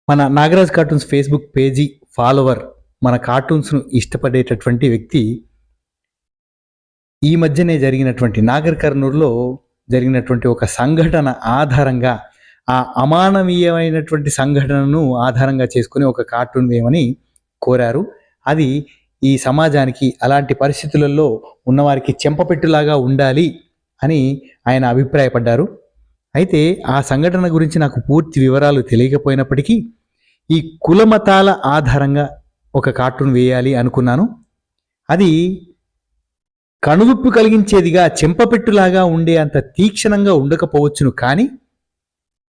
మన Nagaraj cartoons Facebook page follower మన కార్టూన్స్ను ఇష్టపడేటటువంటి వ్యక్తి ఈ మధ్యనే జరిగినటువంటి నాగర్ కర్నూలులో జరిగినటువంటి ఒక సంఘటన ఆధారంగా ఆ అమానవీయమైనటువంటి సంఘటనను ఆధారంగా చేసుకుని ఒక కార్టూన్ వేయమని కోరారు. అది ఈ సమాజానికి అలాంటి పరిస్థితులలో ఉన్నవారికి చెంపపెట్టులాగా ఉండాలి అని ఆయన అభిప్రాయపడ్డారు. అయితే ఆ సంఘటన గురించి నాకు పూర్తి వివరాలు తెలియకపోయినప్పటికీ ఈ కులమతాల ఆధారంగా ఒక కార్టూన్ వేయాలి అనుకున్నాను. అది కనువిప్పు కలిగించేదిగా చెంపపెట్టులాగా ఉండే అంత తీక్షణంగా ఉండకపోవచ్చును, కానీ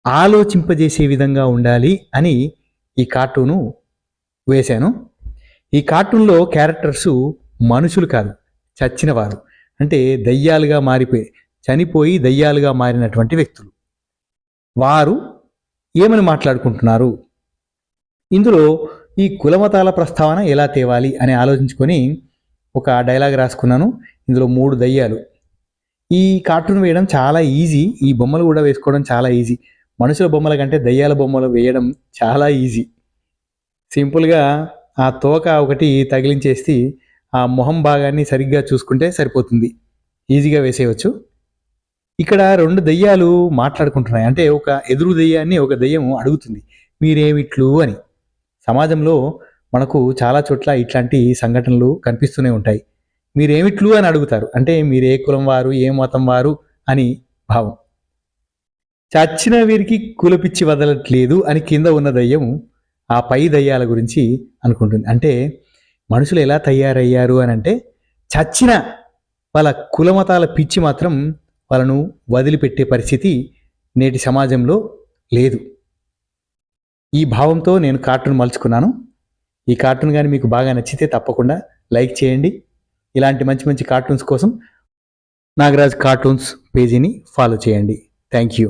ఆలోచింపజేసే విధంగా ఉండాలి అని ఈ కార్టూను వేశాను. ఈ కార్టూన్లో క్యారెక్టర్సు మనుషులు కాదు, చచ్చినవారు, అంటే దయ్యాలుగా చనిపోయి దయ్యాలుగా మారినటువంటి వ్యక్తులు. వారు ఏమని మాట్లాడుకుంటున్నారు, ఇందులో ఈ కులమతాల ప్రస్తావన ఎలా తేవాలి అని ఆలోచించుకొని ఒక డైలాగ్ రాసుకున్నాను. ఇందులో 3 దయ్యాలు. ఈ కార్టూన్ వేయడం చాలా ఈజీ, ఈ బొమ్మలు కూడా వేసుకోవడం చాలా ఈజీ. మనుషుల బొమ్మల కంటే దయ్యాల బొమ్మలు వేయడం చాలా ఈజీ. సింపుల్గా ఆ తోక ఒకటి తగిలించేసి ఆ మొహం భాగాన్ని సరిగ్గా చూసుకుంటే సరిపోతుంది, ఈజీగా వేసేయవచ్చు. ఇక్కడ 2 దయ్యాలు మాట్లాడుకుంటున్నాయి. అంటే ఒక ఎదురు దయ్యాన్ని ఒక దయ్యం అడుగుతుంది, మీరేమిట్లు అని. సమాజంలో మనకు చాలా చోట్ల ఇట్లాంటి సంఘటనలు కనిపిస్తూనే ఉంటాయి. మీరేమిట్లు అని అడుగుతారు, అంటే మీరు ఏ కులం వారు, ఏ మతం వారు అని భావం. చచ్చిన వీరికి కులపిచ్చి వదలట్లేదు అని కింద ఉన్న దయ్యం ఆ పై దయ్యాల గురించి అనుకుంటుంది. అంటే మనుషులు ఎలా తయారయ్యారు అని అంటే, చచ్చిన వాళ్ళ కులమతాల పిచ్చి మాత్రం వాళ్ళను వదిలిపెట్టే పరిస్థితి నేటి సమాజంలో లేదు. ఈ భావంతో నేను కార్టూన్ మలుచుకున్నాను. ఈ కార్టూన్ కానీ మీకు బాగా నచ్చితే తప్పకుండా లైక్ చేయండి. ఇలాంటి మంచి మంచి కార్టూన్స్ కోసం నాగరాజ్ కార్టూన్స్ పేజీని ఫాలో చేయండి. Thank you.